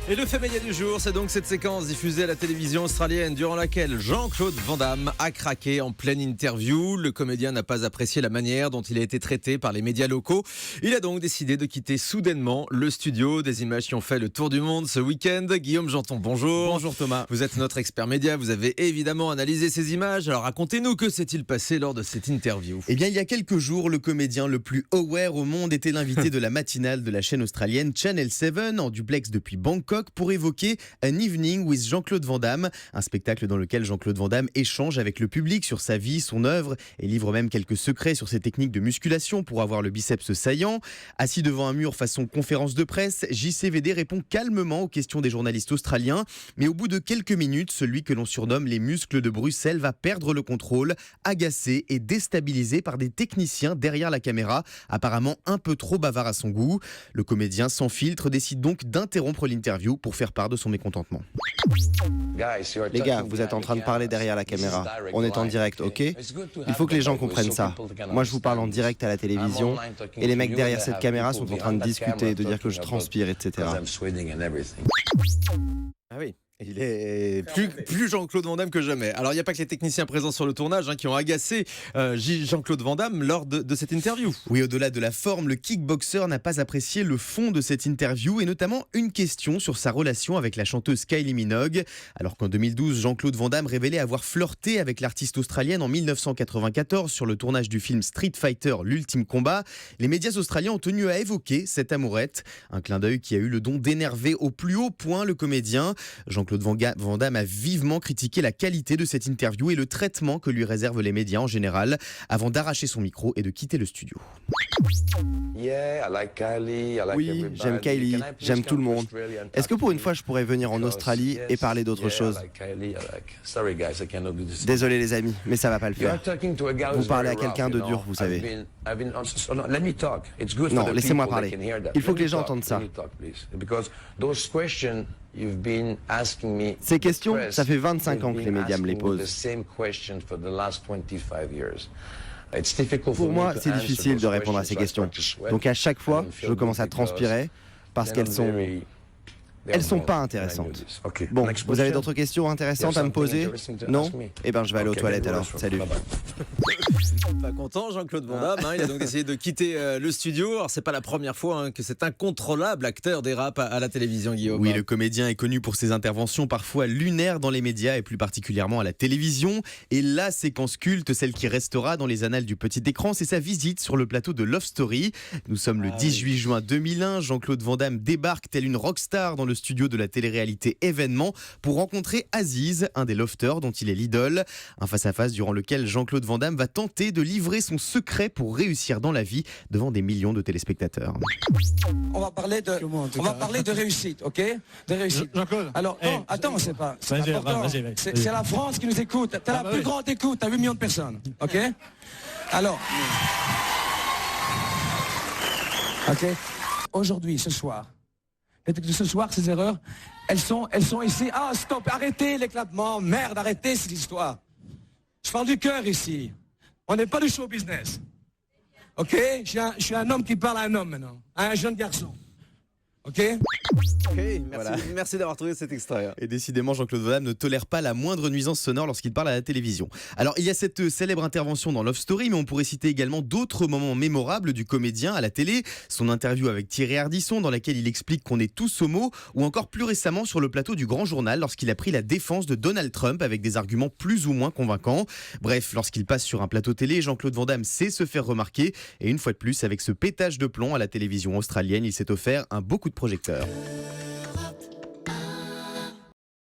Et le fait média du jour, c'est donc cette séquence diffusée à la télévision australienne durant laquelle Jean-Claude Van Damme a craqué en pleine interview. Le comédien n'a pas apprécié la manière dont il a été traité par les médias locaux. Il a donc décidé de quitter soudainement le studio. Des images qui ont fait le tour du monde ce week-end. Guillaume Janton, bonjour. Bonjour Thomas. Vous êtes notre expert média, vous avez évidemment analysé ces images. Alors racontez-nous, que s'est-il passé lors de cette interview? Eh bien, il y a quelques jours, le comédien le plus aware au monde était l'invité de la matinale de la chaîne australienne Channel 7 en duplex depuis Bangkok pour évoquer An Evening with Jean-Claude Van Damme, un spectacle dans lequel Jean-Claude Van Damme échange avec le public sur sa vie, son œuvre et livre même quelques secrets sur ses techniques de musculation pour avoir le biceps saillant. Assis devant un mur façon conférence de presse, JCVD répond calmement aux questions des journalistes australiens, mais au bout de quelques minutes, celui que l'on surnomme les muscles de Bruxelles va perdre le contrôle, agacé et déstabilisé par des techniciens derrière la caméra, apparemment un peu trop bavards à son goût. Le comédien sans filtre décide donc d'interrompre l'interview pour faire part de son mécontentement. Les gars, vous êtes en train de parler derrière la caméra. On est en direct, ok? Il faut que les gens comprennent ça. Moi, je vous parle en direct à la télévision et les mecs derrière cette caméra sont en train de discuter, de dire que je transpire, etc. Ah oui. Il est plus Jean-Claude Van Damme que jamais. Alors, il n'y a pas que les techniciens présents sur le tournage qui ont agacé Jean-Claude Van Damme lors de cette interview. Oui, au-delà de la forme, le kickboxer n'a pas apprécié le fond de cette interview et notamment une question sur sa relation avec la chanteuse Kylie Minogue. Alors qu'en 2012, Jean-Claude Van Damme révélait avoir flirté avec l'artiste australienne en 1994 sur le tournage du film Street Fighter, l'ultime combat, les médias australiens ont tenu à évoquer cette amourette. Un clin d'œil qui a eu le don d'énerver au plus haut point le comédien. Jean-Claude Van Damme a vivement critiqué la qualité de cette interview et le traitement que lui réservent les médias en général, avant d'arracher son micro et de quitter le studio. Oui, j'aime Kylie, j'aime tout le monde. Est-ce que pour une fois je pourrais venir en Australie et parler d'autre chose? Désolé les amis, mais ça va pas le faire. Vous parlez à quelqu'un de dur, vous savez. Non, laissez-moi parler. Il faut que les gens entendent ça. Ces questions, ça fait 25 ans que les médias me les posent. Pour moi, c'est difficile de répondre à ces questions. Donc à chaque fois, je commence à transpirer parce qu'elles sont pas intéressantes. Bon, vous avez d'autres questions intéressantes à me poser? Non? Eh ben, je vais aller aux toilettes alors. Salut. Pas content, Jean-Claude Van Damme. Il a donc décidé de quitter le studio. Alors, c'est pas la première fois que cet incontrôlable acteur dérape à la télévision, Guillaume. Oui, le comédien est connu pour ses interventions parfois lunaires dans les médias et plus particulièrement à la télévision. Et la séquence culte, celle qui restera dans les annales du petit écran, c'est sa visite sur le plateau de Love Story. Nous sommes le 18 juin 2001. Jean-Claude Van Damme débarque tel une rockstar dans le studio de la télé-réalité Événement pour rencontrer Aziz, un des lofters dont il est l'idole. Un face-à-face durant lequel Jean-Claude Van Damme va tenter de livrer son secret pour réussir dans la vie devant des millions de téléspectateurs. On va parler de réussite, ok? De réussite. Jean-Claude. Alors, non, attends, c'est pas important. Vas-y. C'est la France qui nous écoute. T'as la plus grande écoute, t'as 8 millions de personnes, ok? Alors, ok? Aujourd'hui, ce soir, ces erreurs, elles sont ici. Ah, stop, arrêtez l'éclatement, merde, arrêtez cette histoire. Je parle du cœur ici. On n'est pas du show business. Ok? Je suis un homme qui parle à un homme maintenant, à un jeune garçon. Ok? Merci d'avoir trouvé cet extrait. Et décidément, Jean-Claude Van Damme ne tolère pas la moindre nuisance sonore lorsqu'il parle à la télévision. Alors, il y a cette célèbre intervention dans Love Story, mais on pourrait citer également d'autres moments mémorables du comédien à la télé. Son interview avec Thierry Ardisson, dans laquelle il explique qu'on est tous homo, ou encore plus récemment sur le plateau du Grand Journal, lorsqu'il a pris la défense de Donald Trump avec des arguments plus ou moins convaincants. Bref, lorsqu'il passe sur un plateau télé, Jean-Claude Van Damme sait se faire remarquer. Et une fois de plus, avec ce pétage de plomb à la télévision australienne, il s'est offert un beau coup de projecteur.